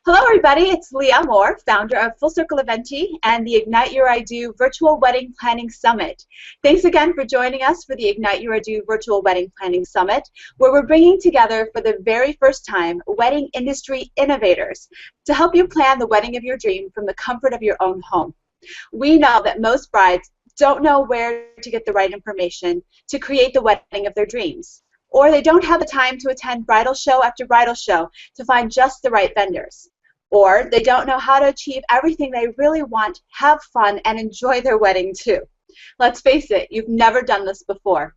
Hello, everybody. It's Leah Moore, founder of Full Circle Eventi and the Ignite Your I Do Virtual Wedding Planning Summit. Thanks again for joining us for the Ignite Your I Do Virtual Wedding Planning Summit, where we're bringing together for the very first time wedding industry innovators to help you plan the wedding of your dream from the comfort of your own home. We know that most brides don't know where to get the right information to create the wedding of their dreams, or they don't have the time to attend bridal show after bridal show to find just the right vendors, or they don't know how to achieve everything they really want, have fun, and enjoy their wedding too. Let's face it, you've never done this before.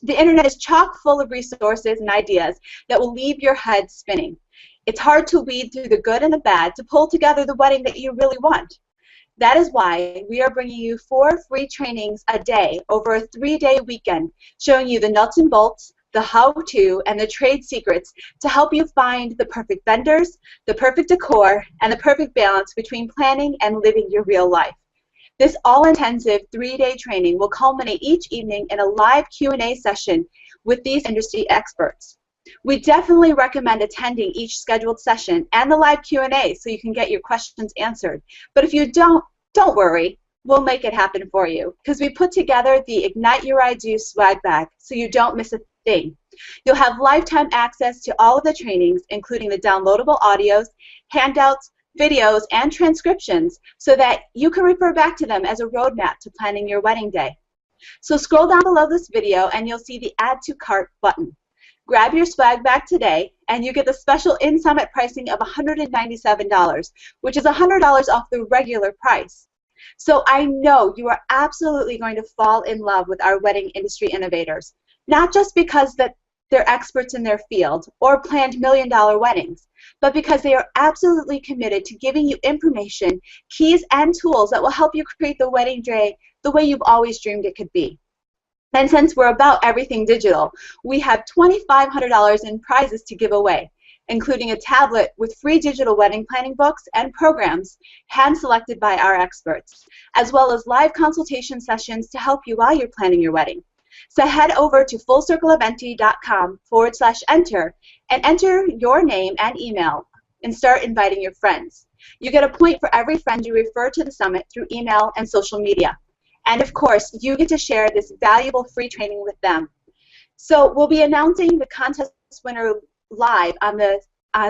The internet is chock full of resources and ideas that will leave your head spinning. It's hard to weed through the good and the bad to pull together the wedding that you really want. That is why we are bringing you 4 free trainings a day over a 3-day weekend, showing you the nuts and bolts, the how-to, and the trade secrets to help you find the perfect vendors, the perfect decor, and the perfect balance between planning and living your real life. This all-intensive 3-day training will culminate each evening in a live Q&A session with these industry experts. We definitely recommend attending each scheduled session and the live Q&A so you can get your questions answered. But if you don't worry. We'll make it happen for you because we put together the Ignite Your I Do swag bag so you don't miss a thing. You'll have lifetime access to all of the trainings, including the downloadable audios, handouts, videos, and transcriptions so that you can refer back to them as a roadmap to planning your wedding day. So scroll down below this video and you'll see the Add to Cart button. Grab your swag bag today and you get the special in-summit pricing of $197, which is $100 off the regular price. So I know you are absolutely going to fall in love with our wedding industry innovators, not just because that they're experts in their field or planned million-dollar weddings, but because they are absolutely committed to giving you information, keys, and tools that will help you create the wedding day the way you've always dreamed it could be. And since we're about everything digital, we have $2,500 in prizes to give away, including a tablet with free digital wedding planning books and programs hand-selected by our experts, as well as live consultation sessions to help you while you're planning your wedding. So head over to fullcircleeventi.com/enter and enter your name and email and start inviting your friends. You get a point for every friend you refer to the summit through email and social media. And of course, you get to share this valuable free training with them. So we'll be announcing the contest winner live on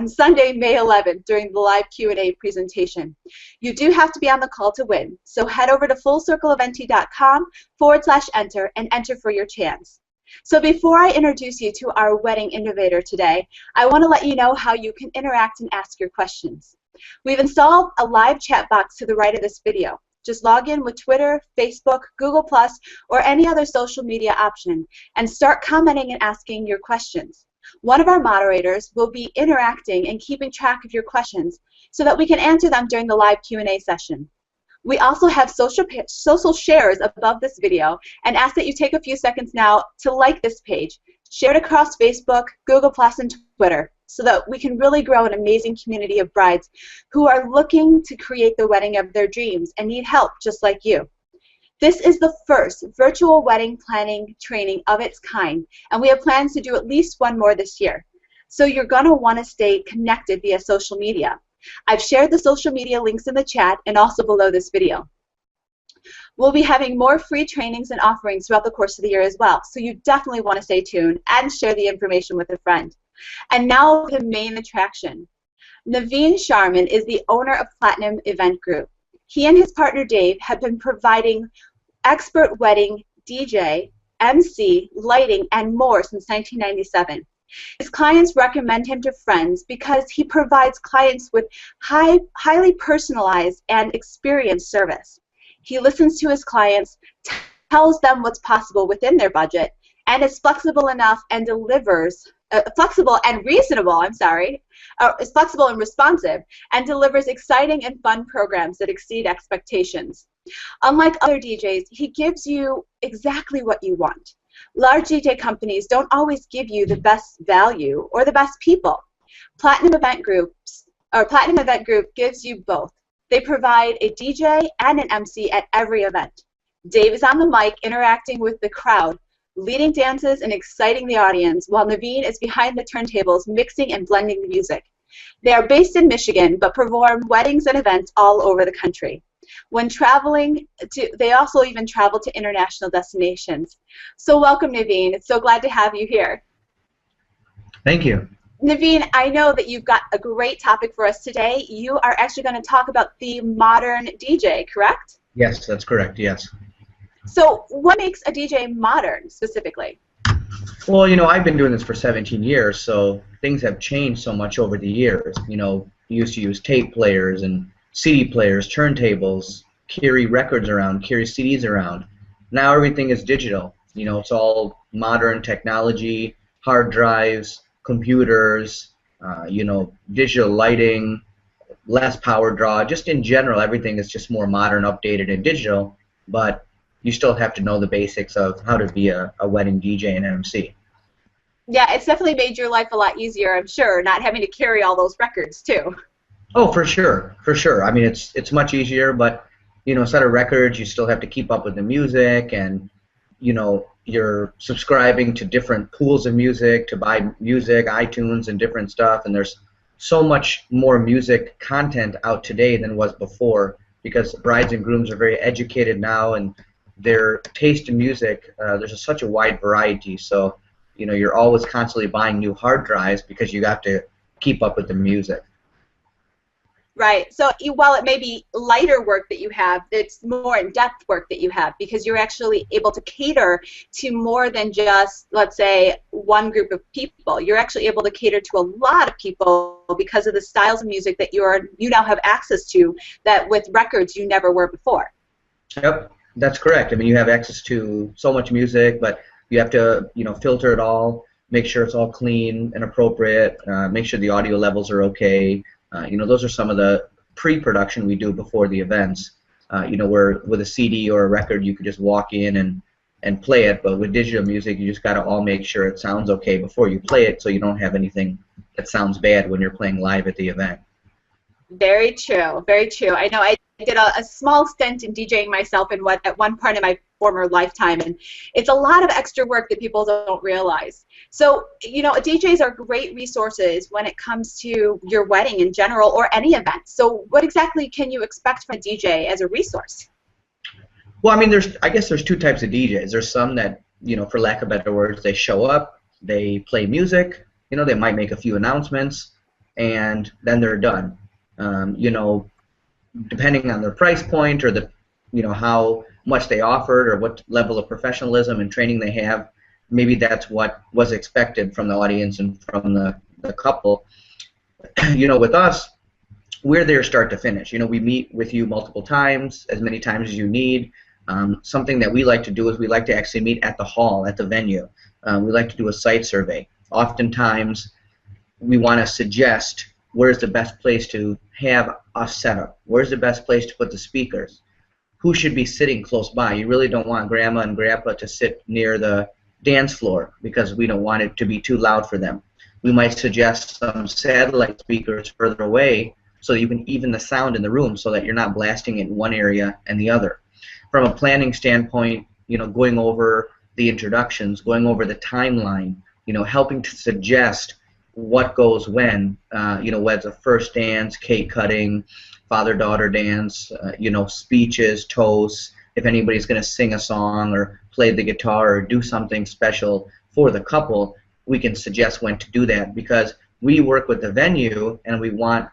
Sunday, May 11th during the live Q&A presentation. You do have to be on the call to win, so head over to fullcircleeventi.com/enter and enter for your chance. So before I introduce you to our wedding innovator today, I want to let you know how you can interact and ask your questions. We've installed a live chat box to the right of this video. Just log in with Twitter, Facebook, Google+, or any other social media option and start commenting and asking your questions. One of our moderators will be interacting and keeping track of your questions so that we can answer them during the live Q&A session. We also have social shares above this video and ask that you take a few seconds now to like this page, share it across Facebook, Google+, and Twitter so that we can really grow an amazing community of brides who are looking to create the wedding of their dreams and need help just like you. This is the first virtual wedding planning training of its kind, and we have plans to do at least one more this year. So you're going to want to stay connected via social media. I've shared the social media links in the chat and also below this video. We'll be having more free trainings and offerings throughout the course of the year as well, so you definitely want to stay tuned and share the information with a friend. And now the main attraction. Naveen Sharma is the owner of Platinum Event Group. He and his partner Dave have been providing expert wedding, DJ, MC, lighting, and more since 1997. His clients recommend him to friends because he provides clients with highly personalized and experienced service. He listens to his clients, tells them what's possible within their budget, and is flexible enough and delivers flexible and responsive, and delivers exciting and fun programs that exceed expectations. Unlike other DJs, he gives you exactly what you want. Large DJ companies don't always give you the best value or the best people. Platinum Event Group gives you both. They provide a DJ and an MC at every event. Dave is on the mic interacting with the crowd, leading dances and exciting the audience, while Naveen is behind the turntables mixing and blending the music. They are based in Michigan, but perform weddings and events all over the country. When traveling, they also even travel to international destinations. So welcome, Naveen. It's so glad to have you here. Thank you. Naveen, I know that you've got a great topic for us today. You are actually going to talk about the modern DJ, correct? Yes, that's correct. Yes. So what makes a DJ modern specifically? Well, I've been doing this for 17 years, so things have changed so much over the years. You used to use tape players and CD players, turntables, carry records around, carry CDs around. Now everything is digital. It's all modern technology, hard drives, computers, digital lighting, less power draw. Just in general, everything is just more modern, updated, and digital. But you still have to know the basics of how to be a wedding DJ and MC. Yeah, it's definitely made your life a lot easier, I'm sure, not having to carry all those records too. Oh, for sure, for sure. I mean, it's much easier, but instead of records, you still have to keep up with the music, and you're subscribing to different pools of music to buy music, iTunes, and different stuff. And there's so much more music content out today than was before because brides and grooms are very educated now, and their taste in music, such a wide variety. So, you're always constantly buying new hard drives because you have to keep up with the music. Right. So while it may be lighter work that you have, it's more in-depth work that you have because you're actually able to cater to more than just, let's say, one group of people. You're actually able to cater to a lot of people because of the styles of music that you now have access to that with records you never were before. Yep, that's correct. I mean, you have access to so much music, but you have to, filter it all, make sure it's all clean and appropriate, make sure the audio levels are okay. Those are some of the pre-production we do before the events. Where with a CD or a record, you could just walk in and play it, but with digital music, you just got to all make sure it sounds okay before you play it so you don't have anything that sounds bad when you're playing live at the event. Very true, very true. I know I did a small stint in DJing myself at one part of my former lifetime, and it's a lot of extra work that people don't realize. So, DJs are great resources when it comes to your wedding in general or any event. So what exactly can you expect from a DJ as a resource? Well, I mean, I guess there's two types of DJs. There's some that, for lack of better words, they show up, they play music, they might make a few announcements, and then they're done. Depending on their price point or how much they offered or what level of professionalism and training they have, maybe that's what was expected from the audience and from the couple. With us, we're there start to finish. We meet with you multiple times, as many times as you need. Something that we like to do is we like to actually meet at the hall, at the venue. We like to do a site survey. Oftentimes, we want to suggest where's the best place to have us set up? Where's the best place to put the speakers? Who should be sitting close by? You really don't want grandma and grandpa to sit near the dance floor because we don't want it to be too loud for them. We might suggest some satellite speakers further away so that you can even the sound in the room so that you're not blasting it in one area and the other. From a planning standpoint, going over the introductions, going over the timeline, helping to suggest what goes when, whether a first dance, cake cutting, father-daughter dance, speeches, toasts, if anybody's going to sing a song or play the guitar or do something special for the couple, we can suggest when to do that because we work with the venue and we want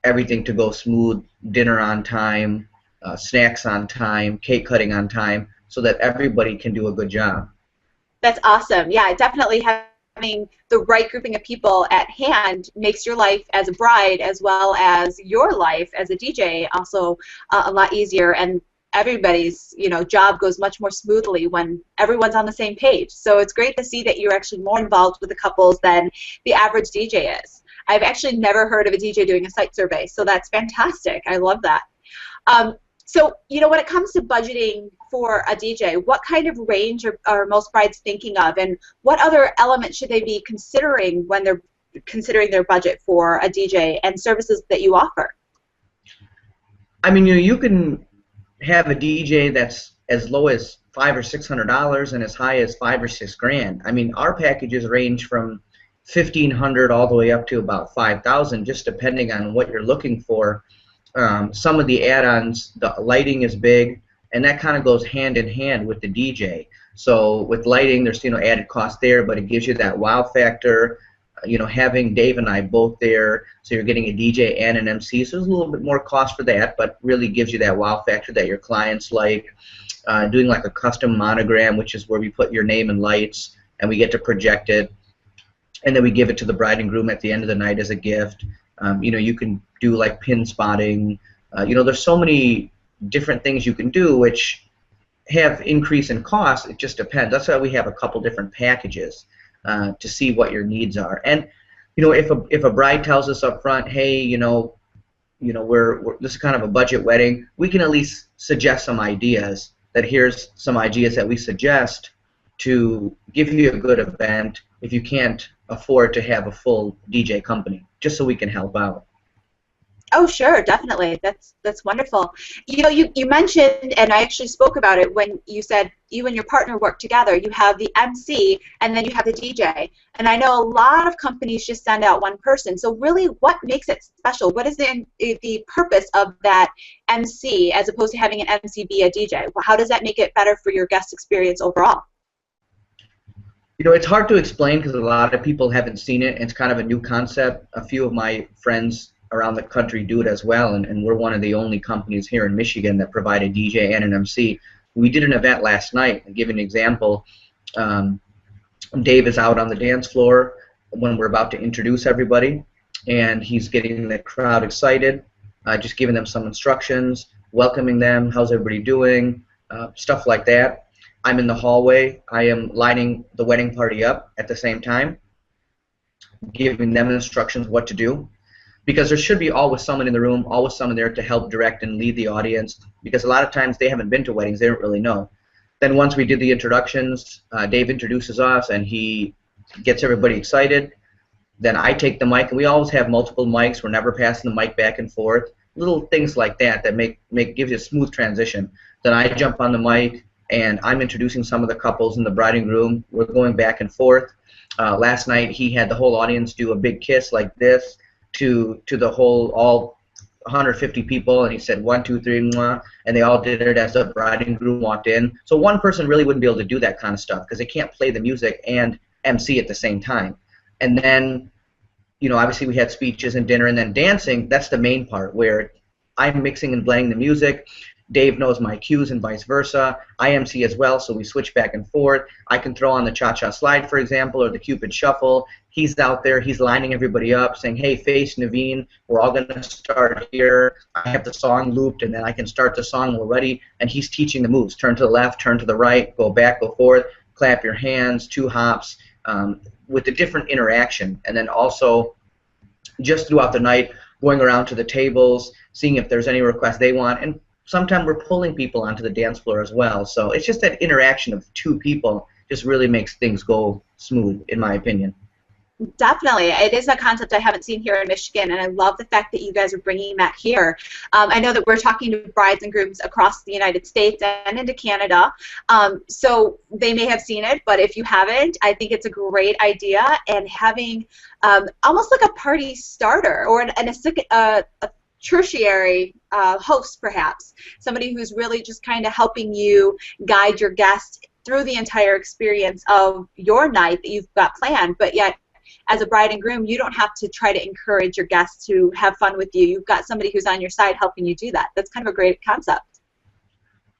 everything to go smooth, dinner on time, snacks on time, cake cutting on time, so that everybody can do a good job. That's awesome. Yeah, definitely having the right grouping of people at hand makes your life as a bride as well as your life as a DJ also a lot easier, and everybody's job goes much more smoothly when everyone's on the same page. So it's great to see that you're actually more involved with the couples than the average DJ is. I've actually never heard of a DJ doing a site survey, so that's fantastic. I love that. So, when it comes to budgeting for a DJ, what kind of range are most brides thinking of, and what other elements should they be considering when they're considering their budget for a DJ and services that you offer? I mean, you can have a DJ that's as low as $500 or $600 and as high as $5,000 or $6,000. I mean, our packages range from 1,500 all the way up to about 5,000, just depending on what you're looking for. Some of the add-ons, the lighting is big, and that kind of goes hand in hand with the DJ. So with lighting, there's added cost there, but it gives you that wow factor. Having Dave and I both there, so you're getting a DJ and an MC, so there's a little bit more cost for that, but really gives you that wow factor that your clients like. Doing like a custom monogram, which is where we put your name and lights, and we get to project it, and then we give it to the bride and groom at the end of the night as a gift. You can do like pin spotting. There's so many different things you can do which have increase in cost. It just depends. That's why we have a couple different packages to see what your needs are. And if a bride tells us up front, hey, we're this is kind of a budget wedding, we can at least suggest some ideas. That here's some ideas that we suggest to give you a good event if you can't afford to have a full DJ company, just so we can help out. Oh, sure, definitely. That's wonderful. You mentioned, and I actually spoke about it when you said you and your partner work together. You have the MC, and then you have the DJ. And I know a lot of companies just send out one person. So really, what makes it special? What is the purpose of that MC as opposed to having an MC be a DJ? How does that make it better for your guest experience overall? It's hard to explain because a lot of people haven't seen it. It's kind of a new concept. A few of my friends around the country do it as well, and we're one of the only companies here in Michigan that provide a DJ and an MC. We did an event last night. I'll give you an example. Dave is out on the dance floor when we're about to introduce everybody, and he's getting the crowd excited, just giving them some instructions, welcoming them, how's everybody doing, stuff like that. I'm in the hallway. I am lining the wedding party up at the same time, giving them instructions what to do. Because there should be always someone in the room, always someone there to help direct and lead the audience, because a lot of times they haven't been to weddings, they don't really know. Then once we did the introductions, Dave introduces us and he gets everybody excited. Then I take the mic, and we always have multiple mics. We're never passing the mic back and forth. Little things like that gives you a smooth transition. Then I jump on the mic and I'm introducing some of the couples and the bride and groom. We're going back and forth. Last night he had the whole audience do a big kiss like this to the whole, all 150 people, and he said 1, 2, 3, mwah, and they all did it as the bride and groom walked in. So one person really wouldn't be able to do that kind of stuff because they can't play the music and MC at the same time. And then, obviously we had speeches and dinner, and then dancing. That's the main part where I'm mixing and blending the music. Dave knows my cues and vice versa. I MC as well, so we switch back and forth. I can throw on the cha-cha slide, for example, or the Cupid shuffle. He's out there, he's lining everybody up, saying, hey, face Naveen, we're all going to start here. I have the song looped, and then I can start the song when we're ready, and he's teaching the moves. Turn to the left, turn to the right, go back, go forward, clap your hands, 2 hops, with the different interaction. And then also, just throughout the night, going around to the tables, seeing if there's any requests they want, and sometimes we're pulling people onto the dance floor as well. So it's just that interaction of 2 people just really makes things go smooth, in my opinion. Definitely. It is a concept I haven't seen here in Michigan, and I love the fact that you guys are bringing that here. I know that we're talking to brides and grooms across the United States and into Canada, so they may have seen it, but if you haven't, I think it's a great idea, and having almost like a party starter or a tertiary host, perhaps, somebody who's really just kind of helping you guide your guests through the entire experience of your night that you've got planned, but yet as a bride and groom, you don't have to try to encourage your guests to have fun with you. You've got somebody who's on your side helping you do that. That's kind of a great concept.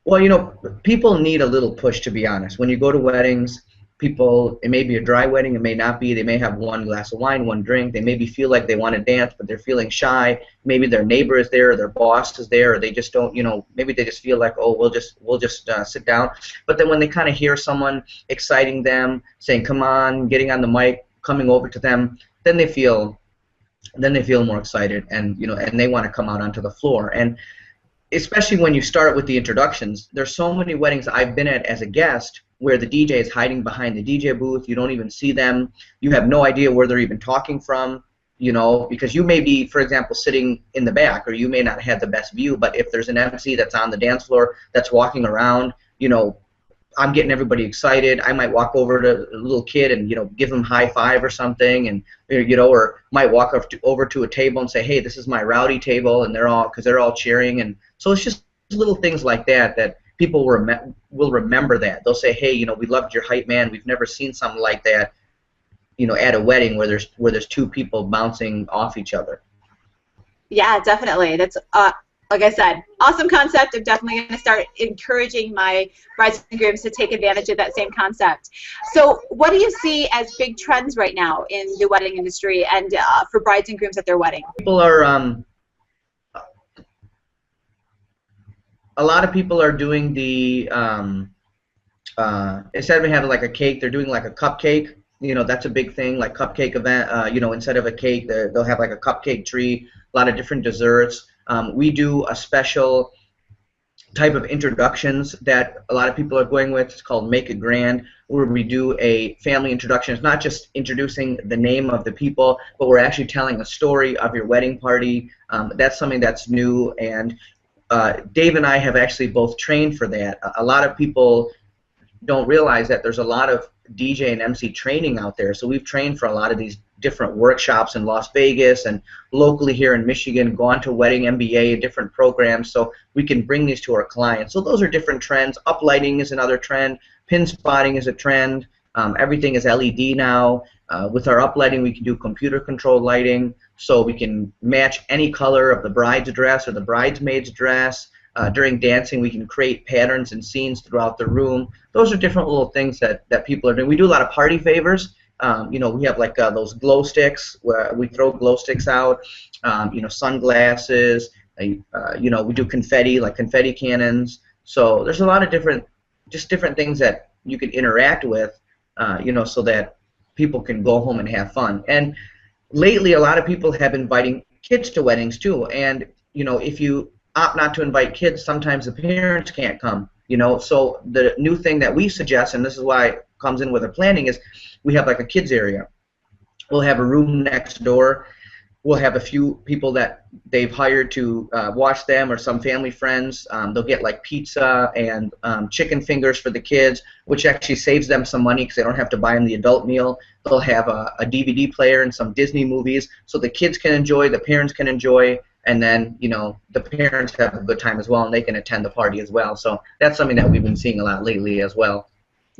Well, people need a little push, to be honest. When you go to weddings, people, it may be a dry wedding, it may not be. They may have 1 glass of wine, 1 drink. They maybe feel like they want to dance, but they're feeling shy. Maybe their neighbor is there, or their boss is there, or they just don't, maybe they just feel like, oh, we'll just sit down. But then when they kind of hear someone exciting them, saying, come on, getting on the mic, coming over to them, then they feel more excited, and and they want to come out onto the floor. And especially when you start with the introductions, there's so many weddings I've been at as a guest where the DJ is hiding behind the DJ booth. You don't even see them. You have no idea where they're even talking from, because you may be, for example, sitting in the back, or you may not have the best view, but if there's an MC that's on the dance floor that's walking around, I'm getting everybody excited. I might walk over to a little kid and give them high five or something, and or might walk over to a table and say, hey, this is my rowdy table, and they're all cheering, and so it's just little things like that that people will remember that. They'll say, hey, we loved your hype man. We've never seen something like that, at a wedding where there's two people bouncing off each other. Yeah, definitely. That's like I said, awesome concept. I'm definitely going to start encouraging my brides and grooms to take advantage of that same concept. So what do you see as big trends right now in the wedding industry and for brides and grooms at their wedding? People are a lot of people are doing the instead of having like a cake, they're doing like a cupcake. That's a big thing, like cupcake event. Instead of a cake, they'll have like a cupcake tree, a lot of different desserts. We do a special type of introductions that a lot of people are going with. It's called Make It Grand, where we do a family introduction. It's not just introducing the name of the people, but we're actually telling a story of your wedding party. That's something that's new, and Dave and I have actually both trained for that. A lot of people don't realize that there's a lot of DJ and MC training out there. So we've trained for a lot of these different workshops in Las Vegas and locally here in Michigan, gone to Wedding MBA, different programs, so we can bring these to our clients. So those are different trends. Uplighting is another trend. Pin spotting is a trend. Everything is LED now. With our uplighting, we can do computer-controlled lighting, so we can match any color of the bride's dress or the bridesmaid's dress. During dancing, we can create patterns and scenes throughout the room. Those are different little things that people are doing. We do a lot of party favors. We have like those glow sticks where we throw glow sticks out. Sunglasses. We do confetti, like confetti cannons. So there's a lot of different things that you can interact with, so that people can go home and have fun. And lately, a lot of people have been inviting kids to weddings too. And if you opt not to invite kids, sometimes the parents can't come. So the new thing that we suggest, and this is why it comes in with our planning, is we have like a kids area. We'll have a room next door. We'll have a few people that they've hired to watch them, or some family friends. They'll get like pizza and chicken fingers for the kids, which actually saves them some money because they don't have to buy them the adult meal. They'll have a DVD player and some Disney movies, so the kids can enjoy, the parents can enjoy, and then the parents have a good time as well, and they can attend the party as well. So that's something that we've been seeing a lot lately as well.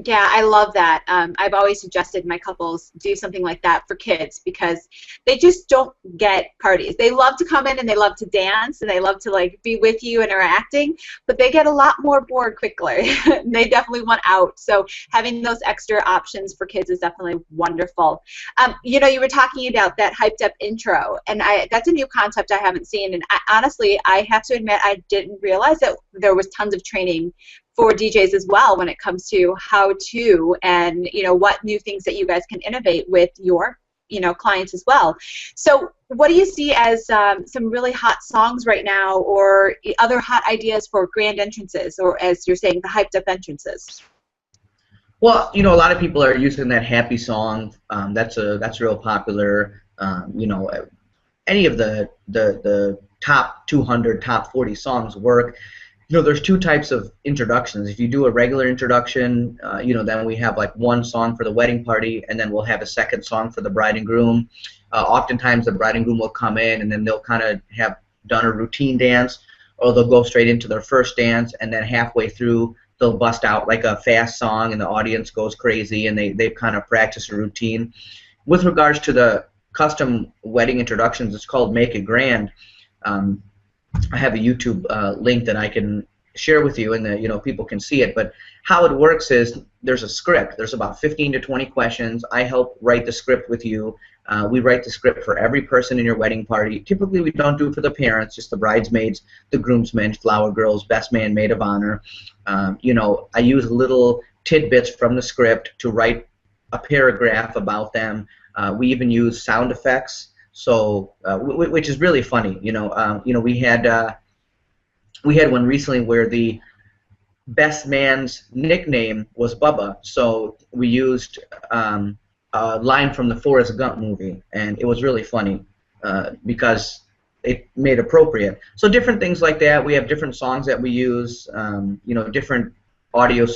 Yeah, I love that. I've always suggested my couples do something like that for kids because they just don't get parties. They love to come in and they love to dance and they love to like be with you and interacting, but they get a lot more bored quickly. They definitely want out. So having those extra options for kids is definitely wonderful. You were talking about that hyped up intro, and that's a new concept I haven't seen. And honestly, I have to admit I didn't realize that there was tons of training for DJs as well when it comes to how to and what new things that you guys can innovate with your clients as well. So what do you see as some really hot songs right now, or other hot ideas for grand entrances, or as you're saying, the hyped up entrances? Well, a lot of people are using that happy song. That's real popular. Any of the top 200, top 40 songs work. There's two types of introductions. If you do a regular introduction, then we have like one song for the wedding party, and then we'll have a second song for the bride and groom. Oftentimes the bride and groom will come in, and then they'll kind of have done a routine dance, or they'll go straight into their first dance, and then halfway through they'll bust out like a fast song, and the audience goes crazy, and they've kind of practiced a routine. With regards to the custom wedding introductions, it's called Make It Grand. I have a YouTube link that I can share with you, and people can see it. But how it works is there's a script. There's about 15 to 20 questions. I help write the script with you. We write the script for every person in your wedding party. Typically, we don't do it for the parents, just the bridesmaids, the groomsmen, flower girls, best man, maid of honor. I use little tidbits from the script to write a paragraph about them. We even use sound effects. So, which is really funny, we had one recently where the best man's nickname was Bubba, so we used a line from the Forrest Gump movie, and it was really funny because it made appropriate. So different things like that. We have different songs that we use, different audio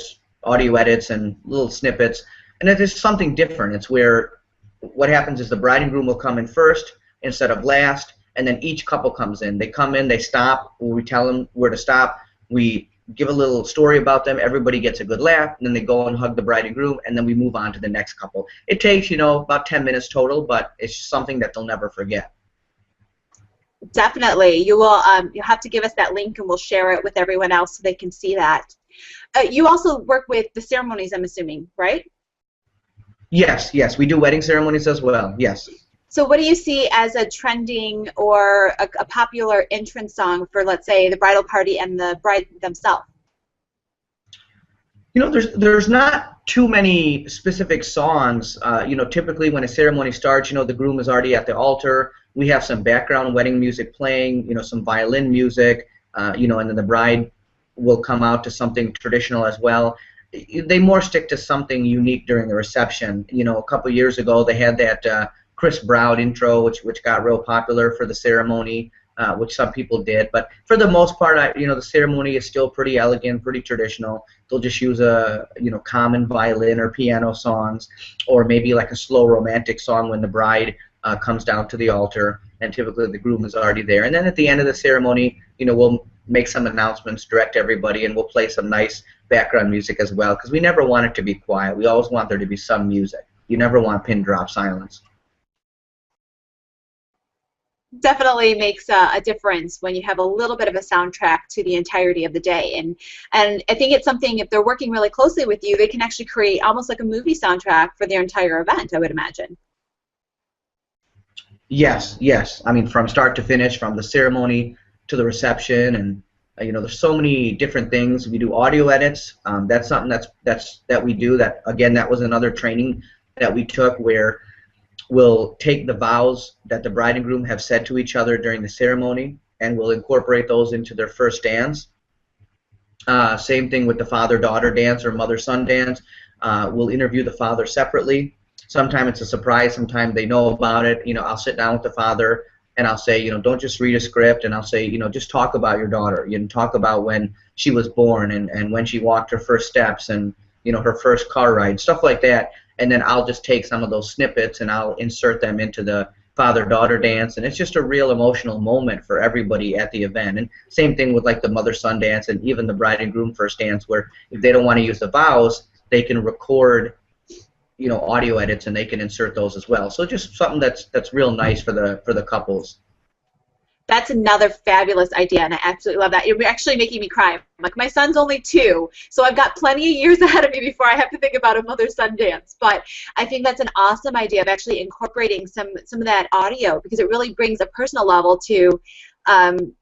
audio edits and little snippets, and it is something different. It's where what happens is the bride and groom will come in first instead of last, and then each couple comes in. They come in, they stop, we tell them where to stop, we give a little story about them, everybody gets a good laugh, and then they go and hug the bride and groom, and then we move on to the next couple. It takes, about 10 minutes total, but it's something that they'll never forget. Definitely. You will. You'll have to give us that link, and we'll share it with everyone else so they can see that. You also work with the ceremonies, I'm assuming, right? Yes, yes. We do wedding ceremonies as well. Yes. So what do you see as a trending or a popular entrance song for, let's say, the bridal party and the bride themselves? There's not too many specific songs. Typically when a ceremony starts, the groom is already at the altar. We have some background wedding music playing, some violin music, and then the bride will come out to something traditional as well. They more stick to something unique during the reception. A couple years ago they had that Chris Brown intro, which got real popular for the ceremony, which some people did. But for the most part, the ceremony is still pretty elegant, pretty traditional. They'll just use common violin or piano songs, or maybe like a slow romantic song when the bride comes down to the altar, and typically the groom is already there. And then at the end of the ceremony, we'll make some announcements, direct everybody, and we'll play some nice background music as well, because we never want it to be quiet. We always want there to be some music. You never want pin drop silence. Definitely makes a difference when you have a little bit of a soundtrack to the entirety of the day, and I think it's something, if they're working really closely with you, they can actually create almost like a movie soundtrack for their entire event, I would imagine. Yes, yes. I mean, from start to finish, from the ceremony to the reception, and there's so many different things. We do audio edits. That's something that we do. That, again, that was another training that we took, where we'll take the vows that the bride and groom have said to each other during the ceremony, and we'll incorporate those into their first dance. Same thing with the father-daughter dance or mother-son dance. We'll interview the father separately. Sometimes it's a surprise. Sometimes they know about it. I'll sit down with the father and I'll say, don't just read a script, and I'll say, just talk about your daughter. Talk about when she was born, and when she walked her first steps, and her first car ride, stuff like that. And then I'll just take some of those snippets and I'll insert them into the father-daughter dance, and it's just a real emotional moment for everybody at the event. And same thing with like the mother-son dance and even the bride and groom first dance, where if they don't want to use the vows, they can record audio edits and they can insert those as well. So just something that's real nice for the couples. That's another fabulous idea, and I absolutely love that. You're actually making me cry. Like, my son's only 2, so I've got plenty of years ahead of me before I have to think about a mother-son dance. But I think that's an awesome idea of actually incorporating some of that audio, because it really brings a personal level to the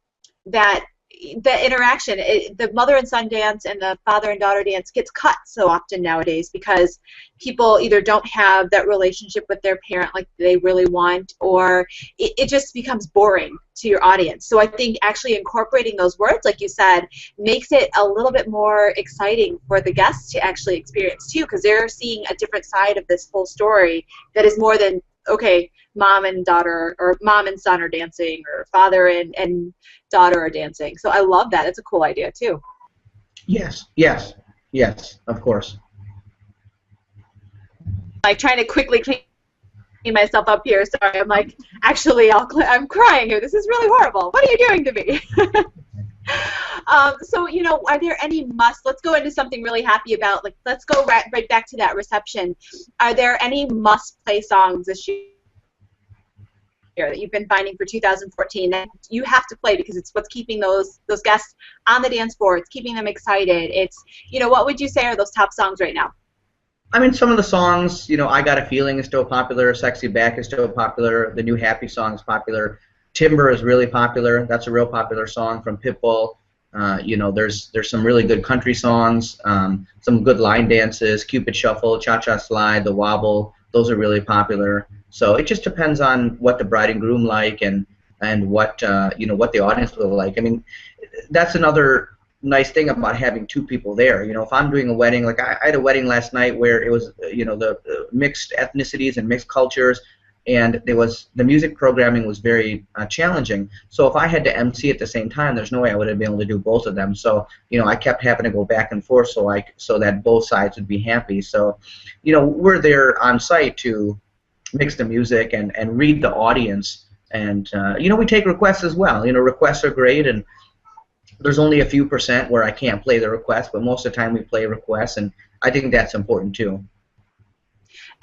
interaction. The mother and son dance and the father and daughter dance gets cut so often nowadays because people either don't have that relationship with their parent like they really want, or it just becomes boring to your audience. So I think actually incorporating those words, like you said, makes it a little bit more exciting for the guests to actually experience too, because they're seeing a different side of this whole story that is more than, okay, mom and daughter, or mom and son are dancing, or father and daughter are dancing. So I love that. It's a cool idea too. Yes, yes, yes, of course. Like, trying to quickly clean myself up here. Sorry, I'm like, actually, I'm crying here. This is really horrible. What are you doing to me? So, are there any let's go into something really happy about, like, let's go right back to that reception. Are there any must-play songs this year that you've been finding for 2014 that you have to play because it's what's keeping those guests on the dance floor, it's keeping them excited? It's, what would you say are those top songs right now? I mean, some of the songs, I Got a Feeling is still popular, Sexy Back is still popular, the new Happy song is popular, Timber is really popular, that's a real popular song from Pitbull. There's some really good country songs, some good line dances, Cupid Shuffle, Cha-Cha Slide, The Wobble, those are really popular. So it just depends on what the bride and groom like, and what what the audience will like. I mean, that's another nice thing about having 2 people there. If I'm doing a wedding, like I had a wedding last night where it was the mixed ethnicities and mixed cultures, and the music programming was very challenging. So if I had to MC at the same time, there's no way I would have been able to do both of them. So I kept having to go back and forth so that both sides would be happy. So we're there on site to mix the music and read the audience, and we take requests as well. Requests are great, and there's only a few percent where I can't play the request, but most of the time we play requests, and I think that's important too.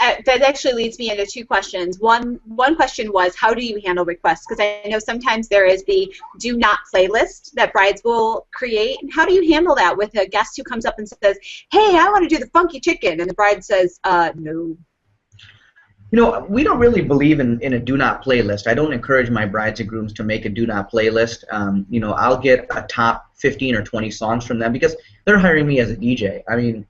That actually leads me into two questions. One question was, how do you handle requests? Because I know sometimes there is the do not playlist that brides will create. And how do you handle that with a guest who comes up and says, hey, I want to do the funky chicken, and the bride says, no. We don't really believe in a do not playlist. I don't encourage my brides and grooms to make a do not playlist. I'll get a top 15 or 20 songs from them because they're hiring me as a DJ. I mean,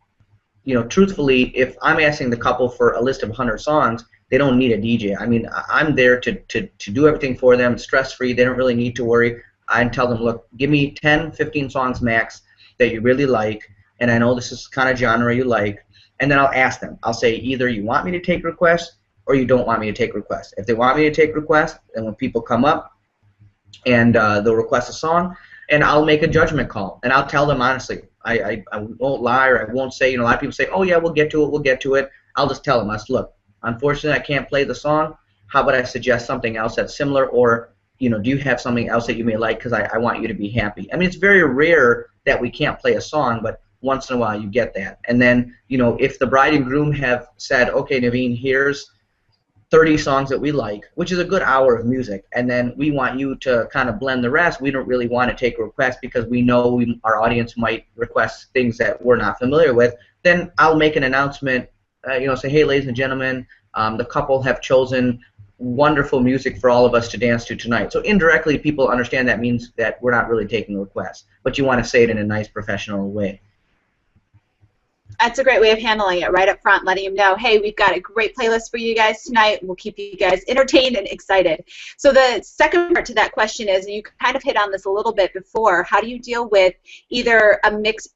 truthfully, if I'm asking the couple for a list of 100 songs, they don't need a DJ. I mean, I'm there to do everything for them, stress-free. They don't really need to worry. I tell them, look, give me 10, 15 songs max that you really like, and I know this is the kind of genre you like, and then I'll ask them. I'll say either you want me to take requests or you don't want me to take requests. If they want me to take requests, then when people come up and they'll request a song, and I'll make a judgment call, and I'll tell them honestly. I won't lie, or I won't say, a lot of people say, oh yeah, we'll get to it. I'll just tell them, look, unfortunately I can't play the song. How about I suggest something else that's similar, or do you have something else that you may like, because I want you to be happy. I mean, it's very rare that we can't play a song, but once in a while you get that. And then, if the bride and groom have said, okay, Naveen, here's 30 songs that we like, which is a good hour of music, and then we want you to kind of blend the rest. We don't really want to take a request because we know our audience might request things that we're not familiar with. Then I'll make an announcement, say, hey, ladies and gentlemen, the couple have chosen wonderful music for all of us to dance to tonight. So indirectly, people understand that means that we're not really taking a request, but you want to say it in a nice, professional way. That's a great way of handling it right up front, letting them know, hey, we've got a great playlist for you guys tonight, and we'll keep you guys entertained and excited. So the second part to that question is, and you kind of hit on this a little bit before, how do you deal with either a mixed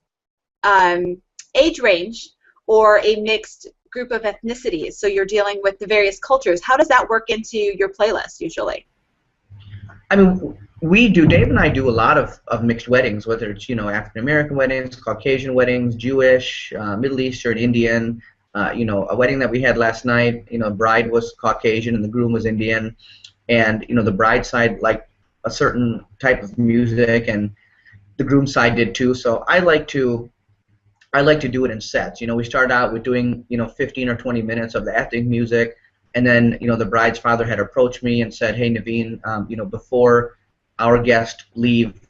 age range or a mixed group of ethnicities? So you're dealing with the various cultures. How does that work into your playlist usually? I mean, Dave and I do a lot of mixed weddings, whether it's, African American weddings, Caucasian weddings, Jewish, Middle Eastern, Indian. A wedding that we had last night, bride was Caucasian and the groom was Indian, and the bride side liked a certain type of music, and the groom side did too. So I like to do it in sets. We start out with doing 15 or 20 minutes of the ethnic music, and then the bride's father had approached me and said, hey, Naveen, before our guests leave,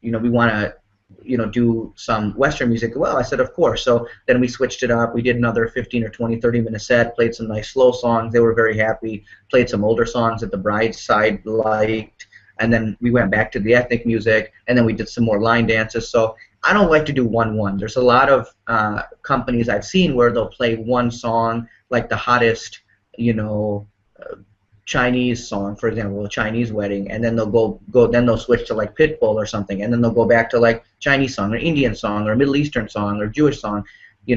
we want to do some Western music. Well, I said, of course. So then we switched it up. We did another 15 or 20, 30-minute set, played some nice slow songs. They were very happy. Played some older songs that the bride's side liked. And then we went back to the ethnic music, and then we did some more line dances. So I don't like to do one-one. There's a lot of companies I've seen where they'll play one song, like the hottest, Chinese song, for example, a Chinese wedding, and then they'll switch to like Pitbull or something, and then they'll go back to like Chinese song or Indian song or Middle Eastern song or Jewish song,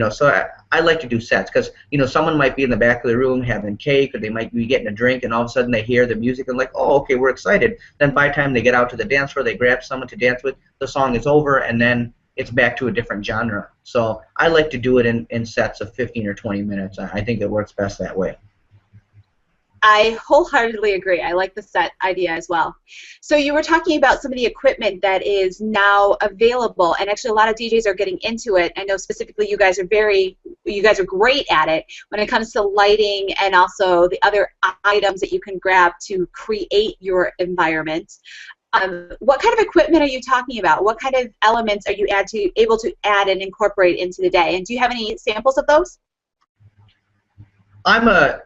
So I like to do sets because someone might be in the back of the room having cake, or they might be getting a drink, and all of a sudden they hear the music and like, oh, okay, we're excited. Then by the time they get out to the dance floor, they grab someone to dance with, the song is over, and then it's back to a different genre. So I like to do it in sets of 15 or 20 minutes. I think it works best that way. I wholeheartedly agree. I like the set idea as well. So you were talking about some of the equipment that is now available, and actually a lot of DJs are getting into it. I know specifically you guys are great at it when it comes to lighting and also the other items that you can grab to create your environment. What kind of equipment are you talking about? What kind of elements are you able to add and incorporate into the day? And do you have any samples of those? I'm a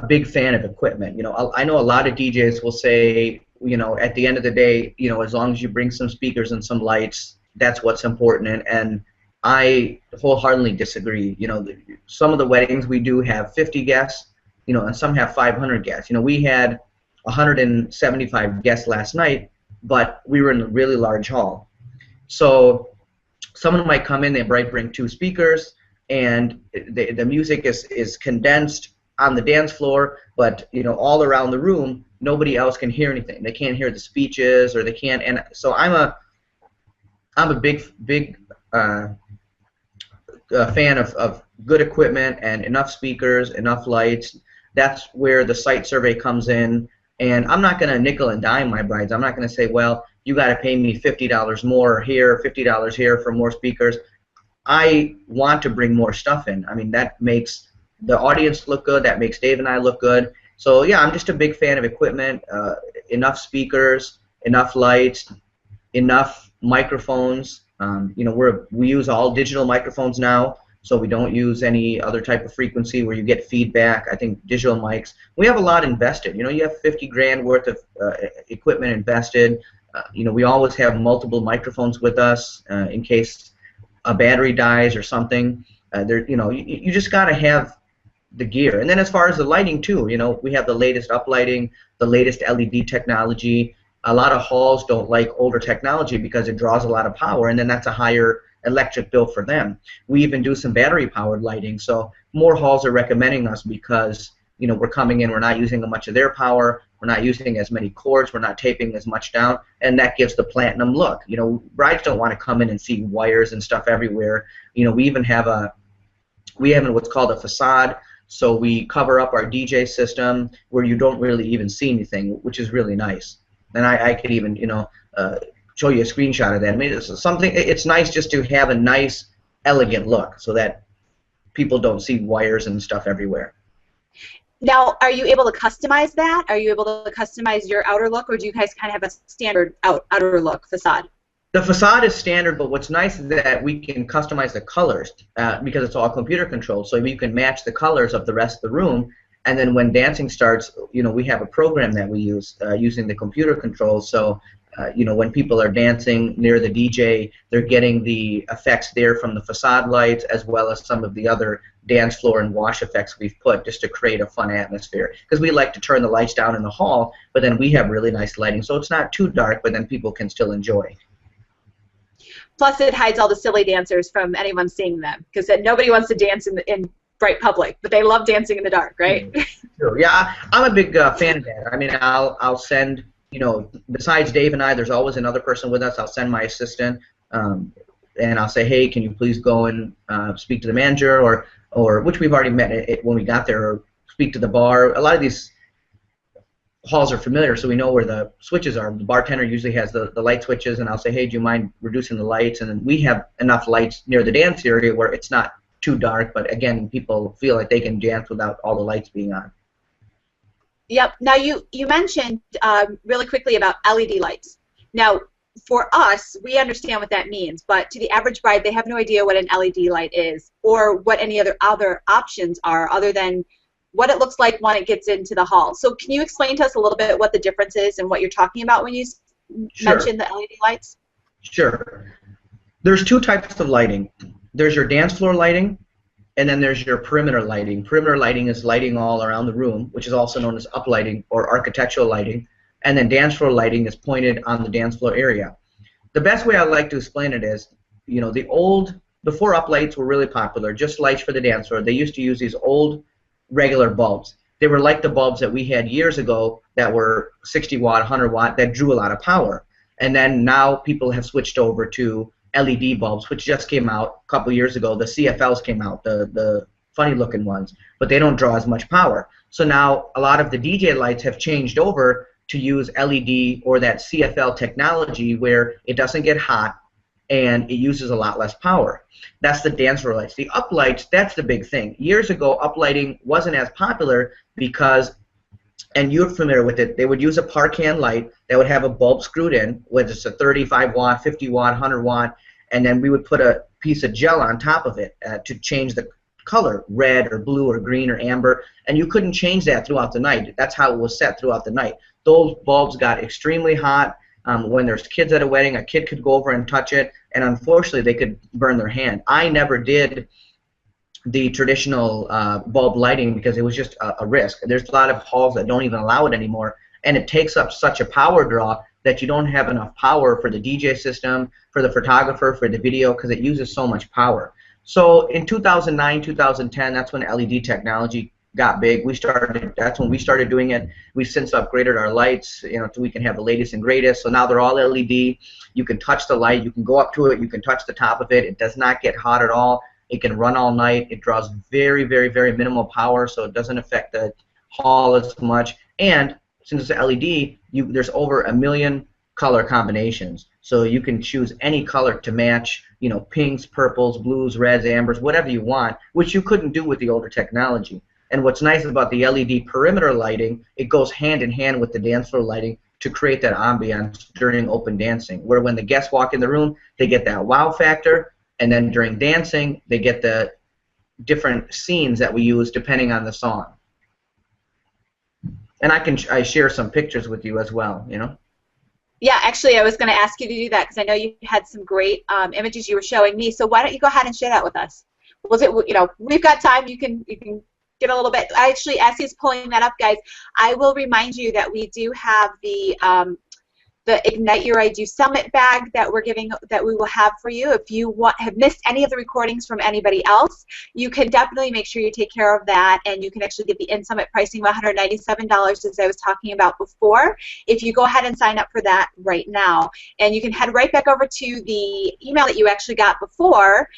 big fan of equipment. I know a lot of DJs will say, at the end of the day, as long as you bring some speakers and some lights, that's what's important. And I wholeheartedly disagree. Some of the weddings we do have 50 guests, and some have 500 guests. We had 175 guests last night, but we were in a really large hall. So someone might come in, they might bring 2 speakers, and the music is condensed, on the dance floor, but all around the room, nobody else can hear anything. They can't hear the speeches, or they can't. And so I'm a big uh, fan of good equipment and enough speakers, enough lights. That's where the site survey comes in. And I'm not going to nickel and dime my brides. I'm not going to say, well, you got to pay me $50 more here, $50 here for more speakers. I want to bring more stuff in. I mean, that makes the audience look good. That makes Dave and I look good. So yeah, I'm just a big fan of equipment, enough speakers, enough lights, enough microphones. We use all digital microphones now, so we don't use any other type of frequency where you get feedback. I think digital mics. We have a lot invested. You have 50 grand worth of equipment invested. We always have multiple microphones with us in case a battery dies or something. You just got to have the gear. And then as far as the lighting too, we have the latest uplighting, the latest LED technology. A lot of halls don't like older technology because it draws a lot of power, and then that's a higher electric bill for them. We even do some battery-powered lighting, so more halls are recommending us because we're coming in, we're not using much of their power, we're not using as many cords, we're not taping as much down, and that gives the platinum look. Brides don't want to come in and see wires and stuff everywhere. We even have what's called a facade, so we cover up our DJ system where you don't really even see anything, which is really nice. And I could even, show you a screenshot of that. I mean, it's nice just to have a nice, elegant look so that people don't see wires and stuff everywhere. Now, are you able to customize that? Are you able to customize your outer look, or do you guys kind of have a standard outer look facade? The facade is standard, but what's nice is that we can customize the colors because it's all computer controlled. So you can match the colors of the rest of the room. And then when dancing starts, we have a program that we use using the computer controls. So, when people are dancing near the DJ, they're getting the effects there from the facade lights as well as some of the other dance floor and wash effects we've put just to create a fun atmosphere. Because we like to turn the lights down in the hall, but then we have really nice lighting. So it's not too dark, but then people can still enjoy. Plus, it hides all the silly dancers from anyone seeing them, because nobody wants to dance in bright public, but they love dancing in the dark, right? Sure. Yeah, I'm a big fan of that. I mean, I'll send, besides Dave and I, there's always another person with us. I'll send my assistant, and I'll say, hey, can you please go and speak to the manager, or which we've already met when we got there, or speak to the bar. A lot of these halls are familiar, so we know where the switches are. The bartender usually has the light switches, and I'll say, hey, do you mind reducing the lights? And then we have enough lights near the dance area where it's not too dark, but again, people feel like they can dance without all the lights being on. Yep. Now you mentioned really quickly about LED lights. Now, for us, we understand what that means, but to the average bride, they have no idea what an LED light is or what any other options are other than what it looks like when it gets into the hall. So can you explain to us a little bit what the difference is and what you're talking about when you mentioned the LED lights? Sure. There's two types of lighting. There's your dance floor lighting, and then there's your perimeter lighting. Perimeter lighting is lighting all around the room, which is also known as uplighting or architectural lighting, and then dance floor lighting is pointed on the dance floor area. The best way I like to explain it is, before uplights were really popular, just lights for the dance floor, they used to use these old regular bulbs. They were like the bulbs that we had years ago that were 60 watt, 100 watt, that drew a lot of power. And then now people have switched over to LED bulbs, which just came out a couple years ago. The CFLs came out, the funny-looking ones, but they don't draw as much power. So now a lot of the DJ lights have changed over to use LED or that CFL technology where it doesn't get hot and it uses a lot less power. That's the dance floor lights. The uplights, that's the big thing. Years ago, uplighting wasn't as popular because, and you're familiar with it, they would use a Parcan light that would have a bulb screwed in, whether it's a 35 watt, 50 watt, 100 watt, and then we would put a piece of gel on top of it to change the color, red or blue or green or amber, and you couldn't change that throughout the night. That's how it was set throughout the night. Those bulbs got extremely hot. When there's kids at a wedding, a kid could go over and touch it, and unfortunately they could burn their hand. I never did the traditional bulb lighting because it was just a risk. There's a lot of halls that don't even allow it anymore, and it takes up such a power draw that you don't have enough power for the DJ system, for the photographer, for the video, because it uses so much power. So in 2009, 2010, that's when LED technology got big, that's when we started doing it. We've since upgraded our lights, so we can have the latest and greatest. So now they're all LED. You can touch the light, you can go up to it, you can touch the top of it. It does not get hot at all. It can run all night. It draws very, very, very minimal power, so it doesn't affect the hall as much. And since it's LED, there's over 1 million color combinations. So you can choose any color to match, pinks, purples, blues, reds, ambers, whatever you want, which you couldn't do with the older technology. And what's nice about the LED perimeter lighting, it goes hand in hand with the dance floor lighting to create that ambiance during open dancing, where when the guests walk in the room, they get that wow factor, and then during dancing, they get the different scenes that we use depending on the song. And I share some pictures with you as well, Yeah, actually, I was going to ask you to do that because I know you had some great images you were showing me. So why don't you go ahead and share that with us? We've got time. You can get a little bit. Actually, as he's pulling that up, guys, I will remind you that we do have the Ignite Your I Do Summit bag that we will have for you. If you have missed any of the recordings from anybody else, you can definitely make sure you take care of that, and you can actually get the in-summit pricing of $197, as I was talking about before, if you go ahead and sign up for that right now. And you can head right back over to the email that you actually got before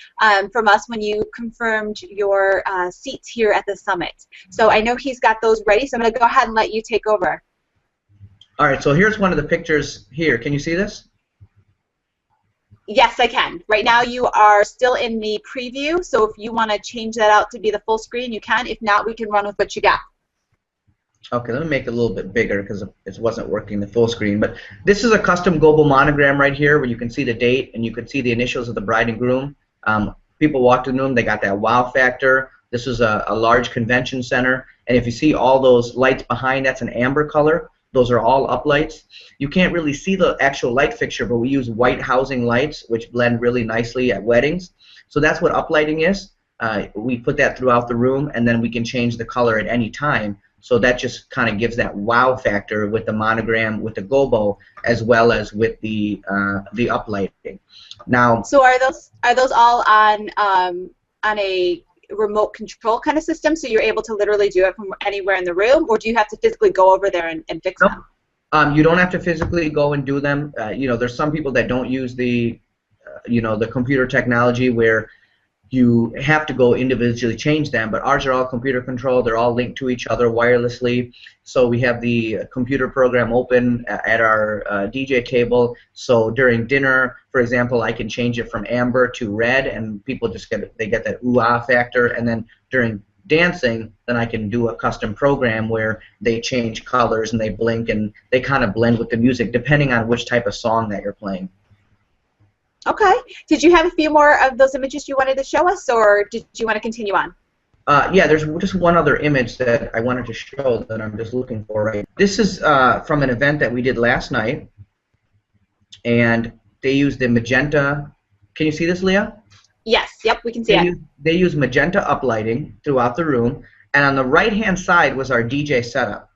from us when you confirmed your seats here at the summit. So I know he's got those ready, so I'm going to go ahead and let you take over. All right, so here's one of the pictures here. Can you see this? Yes, I can. Right now you are still in the preview, so if you want to change that out to be the full screen, you can. If not, we can run with what you got. Okay, let me make it a little bit bigger because it wasn't working the full screen. But this is a custom global monogram right here where you can see the date and you can see the initials of the bride and groom. People walked in the room, they got that wow factor. This is a large convention center, and if you see all those lights behind, that's an amber color. Those are all uplights. You can't really see the actual light fixture, but we use white housing lights, which blend really nicely at weddings. So that's what uplighting is. We put that throughout the room, and then we can change the color at any time. So that just kind of gives that wow factor with the monogram, with the gobo, as well as with the uplighting. Now, so are those all on a remote control kind of system, so you're able to literally do it from anywhere in the room, or do you have to physically go over there and fix them? You don't have to physically go and do them. There's some people that don't use the computer technology where you have to go individually change them, but ours are all computer controlled. They're all linked to each other wirelessly. So we have the computer program open at our DJ table. So during dinner, for example, I can change it from amber to red, and people just get that ooh-ah factor. And then during dancing, then I can do a custom program where they change colors and they blink and they kind of blend with the music depending on which type of song that you're playing. Okay. Did you have a few more of those images you wanted to show us, or did you want to continue on? Yeah, there's just one other image that I wanted to show that I'm just looking for right now. This is from an event that we did last night, and they used the magenta. Can you see this, Leah? Yes, yep, we can see it. They used magenta uplighting throughout the room, and on the right-hand side was our DJ setup.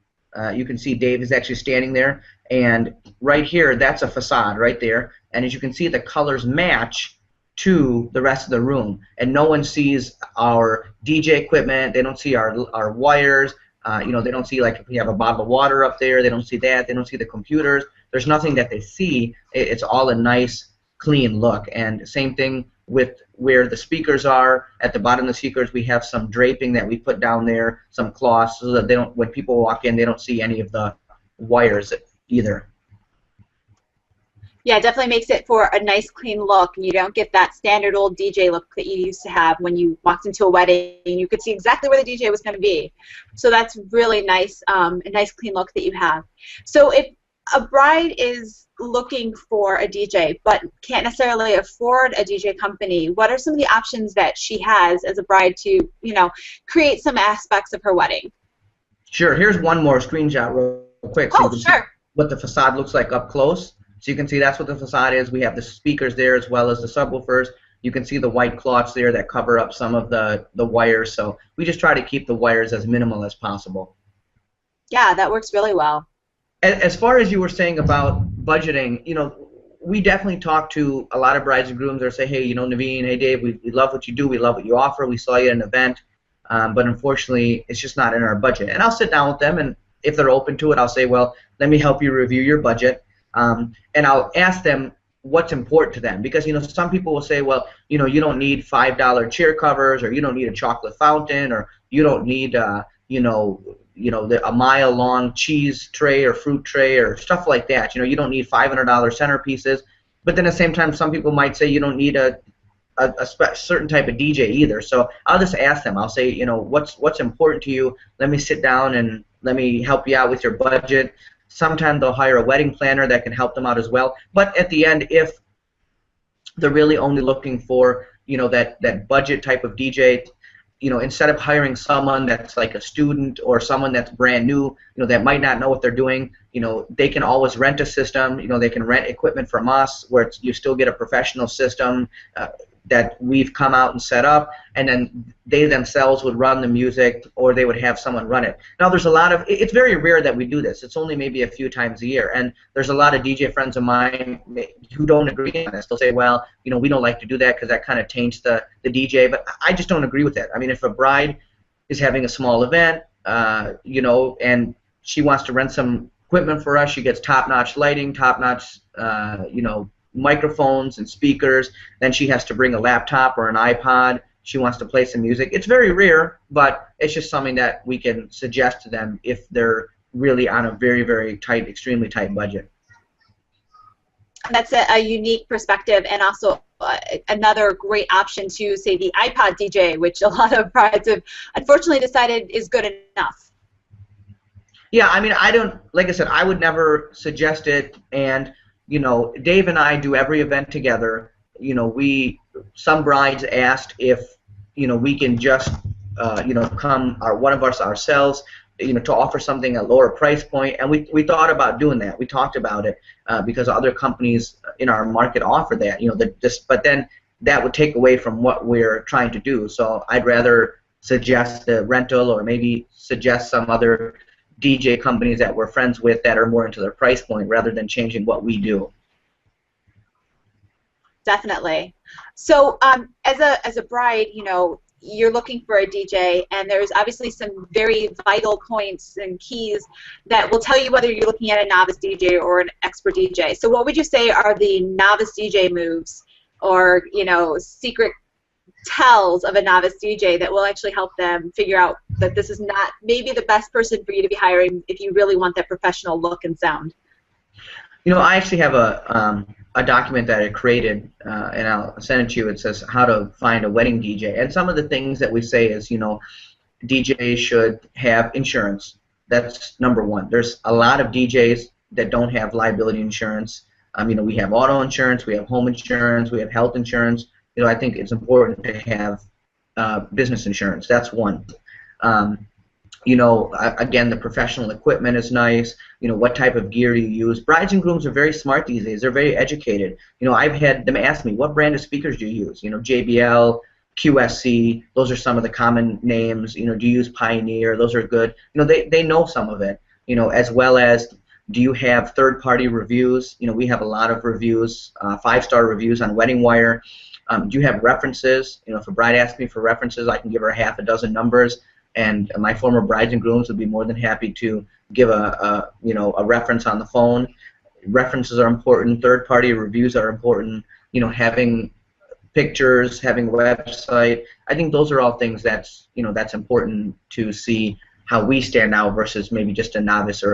You can see Dave is actually standing there, and right here, that's a facade right there. And as you can see, the colors match to the rest of the room, and no one sees our DJ equipment. They don't see our wires. They don't see, like, if we have a bottle of water up there. They don't see that. They don't see the computers. There's nothing that they see. It's all a nice, clean look. And same thing with where the speakers are. At the bottom of the speakers, we have some draping that we put down there, some cloths, so that when people walk in, they don't see any of the wires either. Yeah, it definitely makes it for a nice, clean look, and you don't get that standard old DJ look that you used to have when you walked into a wedding. You could see exactly where the DJ was going to be. So that's really nice, a nice, clean look that you have. So if a bride is looking for a DJ but can't necessarily afford a DJ company, what are some of the options that she has as a bride to, create some aspects of her wedding? Sure. Here's one more screenshot real quick. So you can see what the facade looks like up close. So you can see that's what the facade is. We have the speakers there as well as the subwoofers. You can see the white cloths there that cover up some of the wires. So we just try to keep the wires as minimal as possible. Yeah, that works really well. As far as you were saying about budgeting, we definitely talk to a lot of brides and grooms that say, hey, Naveen, hey, Dave, we love what you do. We love what you offer. We saw you at an event. but unfortunately, it's just not in our budget. And I'll sit down with them, and if they're open to it, I'll say, well, let me help you review your budget, and I'll ask them what's important to them, because some people will say, well, you don't need $5 chair covers, or you don't need a chocolate fountain, or you don't need a mile-long cheese tray or fruit tray or stuff like that. You don't need $500 centerpieces. But then at the same time, some people might say you don't need a certain type of DJ either. So I'll just ask them. I'll say, what's important to you? Let me sit down and let me help you out with your budget. Sometimes they'll hire a wedding planner that can help them out as well. But at the end, if they're really only looking for that budget type of DJ, instead of hiring someone that's like a student or someone that's brand new, that might not know what they're doing, they can always rent a system. They can rent equipment from us where you still get a professional system that we've come out and set up, and then they themselves would run the music, or they would have someone run it. Now, there's a lot of, it's very rare that we do this. It's only maybe a few times a year, and there's a lot of DJ friends of mine who don't agree on this. They'll say, well, we don't like to do that because that kind of taints the DJ, but I just don't agree with that. I mean, if a bride is having a small event, and she wants to rent some equipment for us, she gets top-notch lighting, top-notch, microphones and speakers, then she has to bring a laptop or an iPod. She wants to play some music. It's very rare, but it's just something that we can suggest to them if they're really on a very, very tight, extremely tight budget. That's a unique perspective, and also another great option to, say, the iPod DJ, which a lot of brides have unfortunately decided is good enough. Yeah, I mean, like I said, I would never suggest it, and Dave and I do every event together. Some brides asked if, we can just, come, one of us ourselves, to offer something at a lower price point, and we thought about doing that. We talked about it because other companies in our market offer that, but then that would take away from what we're trying to do. So I'd rather suggest the rental, or maybe suggest some other DJ companies that we're friends with that are more into their price point, rather than changing what we do. Definitely. So as a bride, you're looking for a DJ, and there's obviously some very vital points and keys that will tell you whether you're looking at a novice DJ or an expert DJ. So what would you say are the novice DJ moves, or secret tells of a novice DJ that will actually help them figure out that this is not maybe the best person for you to be hiring if you really want that professional look and sound? I actually have a document that I created, and I'll send it to you. It says how to find a wedding DJ, and some of the things that we say is, DJs should have insurance. That's number one. There's a lot of DJs that don't have liability insurance. We have auto insurance, we have home insurance, we have health insurance. I think it's important to have business insurance. That's one. Again, the professional equipment is nice. What type of gear you use. Brides and grooms are very smart these days. They're very educated. I've had them ask me, what brand of speakers do you use? JBL, QSC, those are some of the common names. Do you use Pioneer? Those are good. They know some of it. As well as, do you have third-party reviews? We have a lot of reviews, 5-star reviews on Wedding Wire. Do you have references? If a bride asks me for references, I can give her half a dozen numbers, and my former brides and grooms would be more than happy to give a reference on the phone. References are important. Third-party reviews are important. Having pictures, having a website. I think those are all things that's important to see how we stand out versus maybe just a novice or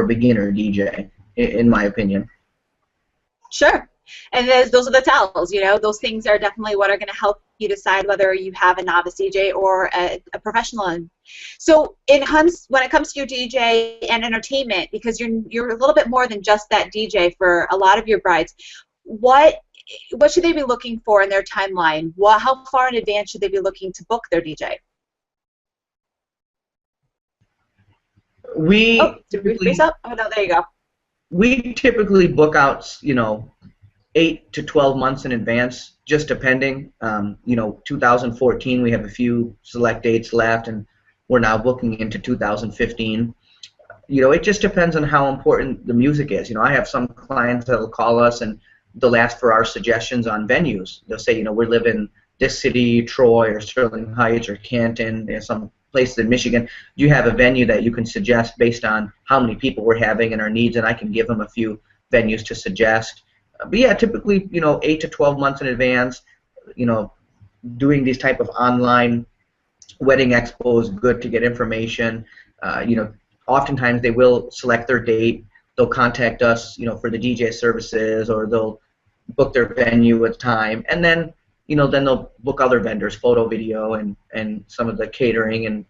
a beginner DJ, in my opinion. Sure. And those are the tells, those things are definitely what are going to help you decide whether you have a novice DJ or a professional one. So when it comes to your DJ and entertainment, because you're a little bit more than just that DJ for a lot of your brides, what should they be looking for in their timeline? How far in advance should they be looking to book their DJ? Did we freeze up? Oh, no, there you go. We typically book out, 8 to 12 months in advance, just depending. 2014, we have a few select dates left, and we're now booking into 2015. It just depends on how important the music is. I have some clients that will call us and they'll ask for our suggestions on venues. They'll say, we live in this city, Troy or Sterling Heights or Canton, some places in Michigan, do you have a venue that you can suggest based on how many people we're having and our needs? And I can give them a few venues to suggest. But yeah, typically, 8 to 12 months in advance, you know, doing these type of online wedding expos, good to get information. Oftentimes they will select their date. They'll contact us, for the DJ services, or they'll book their venue at time, and then, then they'll book other vendors, photo, video, and some of the catering and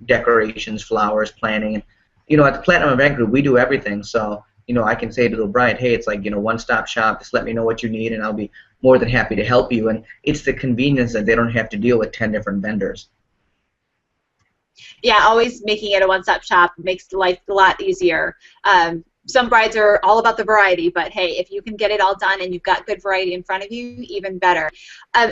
decorations, flowers, planning. And, at the Platinum Event Group, we do everything. So, I can say to the bride, hey, it's like, one-stop shop. Just let me know what you need, and I'll be more than happy to help you. And it's the convenience that they don't have to deal with 10 different vendors. Yeah, always making it a one-stop shop makes life a lot easier. Some brides are all about the variety, but hey, if you can get it all done and you've got good variety in front of you, even better.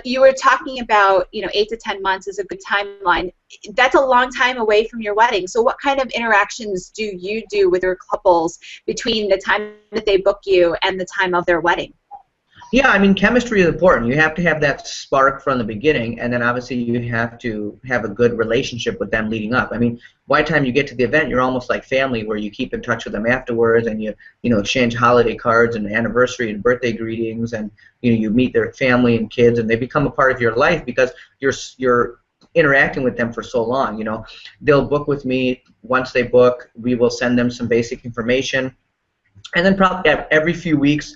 You were talking about, 8 to 10 months is a good timeline. That's a long time away from your wedding. So what kind of interactions do you do with your couples between the time that they book you and the time of their wedding? Yeah, I mean, chemistry is important. You have to have that spark from the beginning, and then obviously you have to have a good relationship with them leading up. I mean, by the time you get to the event, you're almost like family, where you keep in touch with them afterwards, and you exchange holiday cards and anniversary and birthday greetings, and you meet their family and kids, and they become a part of your life because you're interacting with them for so long. They'll book with me. Once they book, we will send them some basic information, and then probably every few weeks,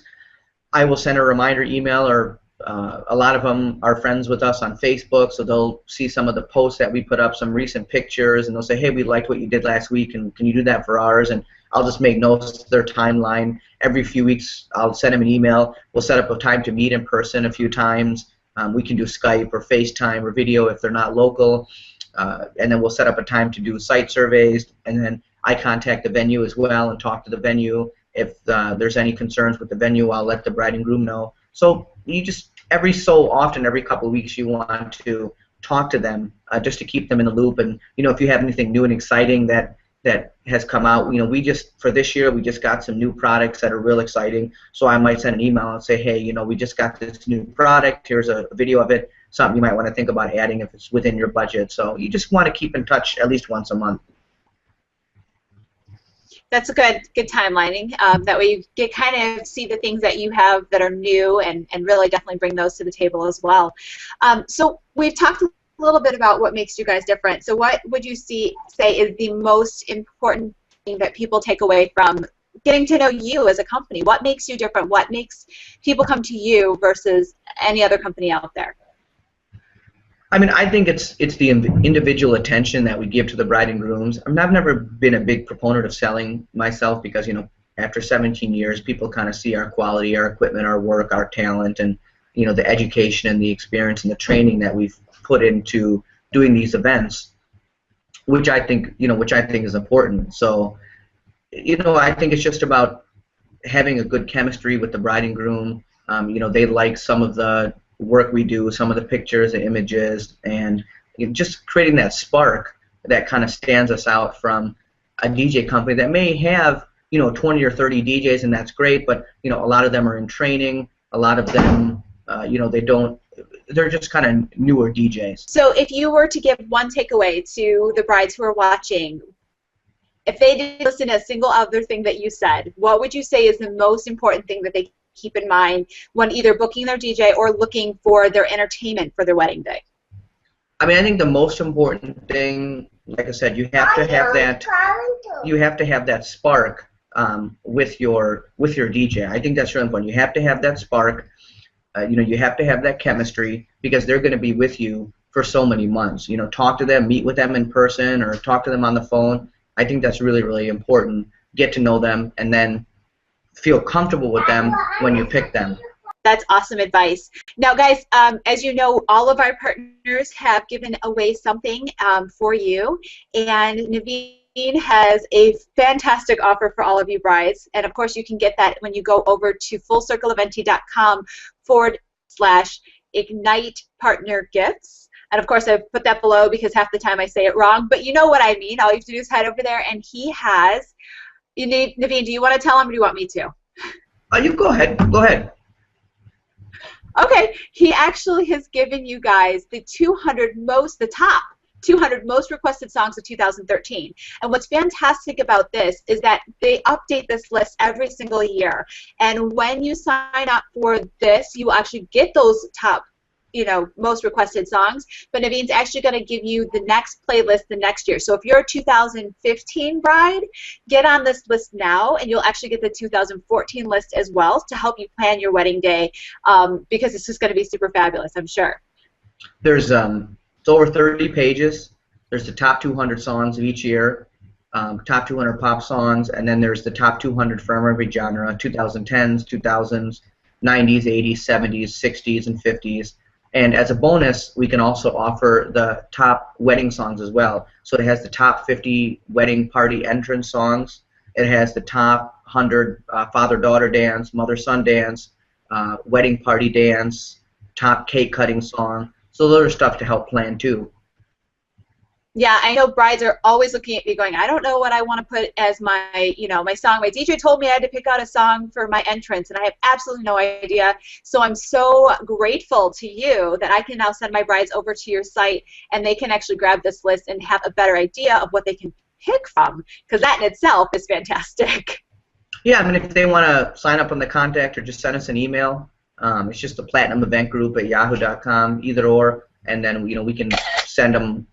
I will send a reminder email, or a lot of them are friends with us on Facebook, so they'll see some of the posts that we put up, some recent pictures, and they'll say, hey, we liked what you did last week, and can you do that for ours? And I'll just make notes of their timeline. Every few weeks, I'll send them an email. We'll set up a time to meet in person a few times. We can do Skype or FaceTime or video if they're not local, and then we'll set up a time to do site surveys, and then I contact the venue as well and talk to the venue. If there's any concerns with the venue, I'll let the bride and groom know. So you just, every so often, every couple of weeks, you want to talk to them just to keep them in the loop. And if you have anything new and exciting that has come out, for this year, we just got some new products that are real exciting. So I might send an email and say, hey, we just got this new product. Here's a video of it. Something you might want to think about adding if it's within your budget. So you just want to keep in touch at least once a month. That's a good timelining. That way you get kind of see the things that you have that are new, and really definitely bring those to the table as well. So we've talked a little bit about what makes you guys different. So what would you say is the most important thing that people take away from getting to know you as a company? What makes you different? What makes people come to you versus any other company out there? I mean, I think it's the individual attention that we give to the bride and grooms. I mean, I've never been a big proponent of selling myself because, after 17 years, people kind of see our quality, our equipment, our work, our talent, and, the education and the experience and the training that we've put into doing these events, which I think is important. So, I think it's just about having a good chemistry with the bride and groom. They like some of the work we do, some of the pictures, the images, and just creating that spark that kind of stands us out from a DJ company that may have 20 or 30 DJs, and that's great, but a lot of them are in training. A lot of them they're just kind of newer DJs. So if you were to give one takeaway to the brides who are watching, if they didn't listen to a single other thing that you said, what would you say is the most important thing that they keep in mind when either booking their DJ or looking for their entertainment for their wedding day? I mean, I think the most important thing, like I said, you have to have that. You have to have that spark with your DJ. I think that's really important. You have to have that spark. You have to have that chemistry because they're going to be with you for so many months. Talk to them, meet with them in person, or talk to them on the phone. I think that's really, really important. Get to know them, and then feel comfortable with them when you pick them. That's awesome advice. Now, guys, as you know, all of our partners have given away something for you, and Naveen has a fantastic offer for all of you brides. And of course, you can get that when you go over to fullcircleeventi.com/Ignite Partner Gifts. And of course, I've put that below because half the time I say it wrong, but you know what I mean. All you have to do is head over there, and he has. Naveen, do you want to tell him, or do you want me to? You go ahead. Go ahead. Okay, he actually has given you guys the top 200 most requested songs of 2013. And what's fantastic about this is that they update this list every single year. And when you sign up for this, you will actually get those top, most requested songs. But Naveen's actually going to give you the next playlist the next year. So if you're a 2015 bride, get on this list now, and you'll actually get the 2014 list as well to help you plan your wedding day, because it's just going to be super fabulous, I'm sure. There's it's over 30 pages. There's the top 200 songs of each year, top 200 pop songs, and then there's the top 200 from every genre: 2010s, 2000s, 90s, 80s, 70s, 60s, and 50s. And as a bonus, we can also offer the top wedding songs as well. So it has the top 50 wedding party entrance songs. It has the top 100 father-daughter dance, mother-son dance, wedding party dance, top cake cutting song. So those are stuff to help plan too. Yeah, I know brides are always looking at me going, I don't know what I want to put as my, my song. My DJ told me I had to pick out a song for my entrance, and I have absolutely no idea. So I'm so grateful to you that I can now send my brides over to your site, and they can actually grab this list and have a better idea of what they can pick from, because that in itself is fantastic. Yeah, I mean, if they want to sign up on the contact or just send us an email, it's just the Platinum Event Group at yahoo.com, either or, and then we can send them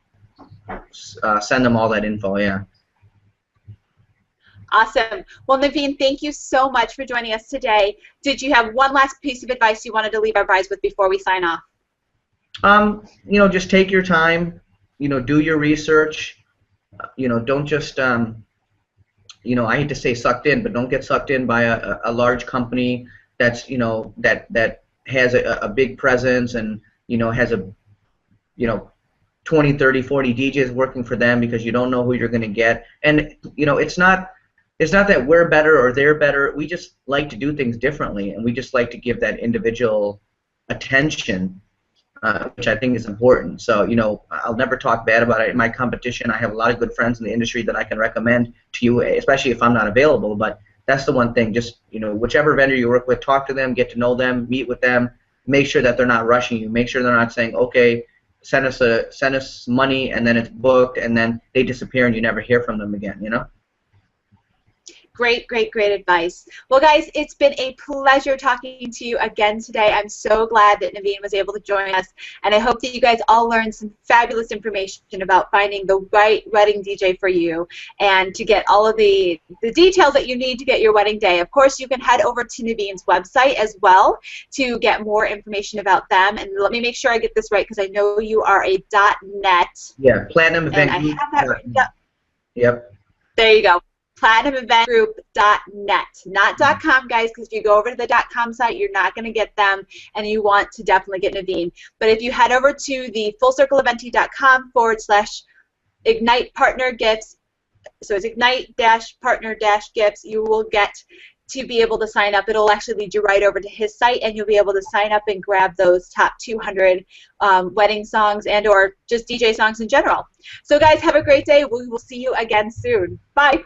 all that info. Yeah. Awesome. Well, Naveen, thank you so much for joining us today. Did you have one last piece of advice you wanted to leave our brides with before we sign off? Just take your time. Do your research. Don't just I hate to say sucked in, but don't get sucked in by a large company that's that has a big presence and has a 20, 30, 40 DJs working for them, because you don't know who you're going to get. And it's not that we're better or they're better. We just like to do things differently, and we just like to give that individual attention, which I think is important. So I'll never talk bad about it in my competition. I have a lot of good friends in the industry that I can recommend to you, especially if I'm not available. But that's the one thing. Just whichever vendor you work with, talk to them, get to know them, meet with them, make sure that they're not rushing you. Make sure they're not saying, okay, send us money, and then it's booked, and then they disappear and you never hear from them again. Great, great, great advice. Well, guys, it's been a pleasure talking to you again today. I'm so glad that Naveen was able to join us, and I hope that you guys all learned some fabulous information about finding the right wedding DJ for you, and to get all of the details that you need to get your wedding day. Of course, you can head over to Naveen's website as well to get more information about them. And let me make sure I get this right, because I know you are a .net. Yeah, Platinum Event Group. I have that right. Yep. There you go. PlatinumEventGroup.net, not .com, guys, because if you go over to the .com site, you're not going to get them, and you want to definitely get Naveen. But if you head over to the FullCircleEventy.com/Ignite Partner Gifts, so it's Ignite-Partner-Gifts, you will get to be able to sign up. It'll actually lead you right over to his site, and you'll be able to sign up and grab those top 200 wedding songs and or just DJ songs in general. So guys, have a great day. We will see you again soon. Bye.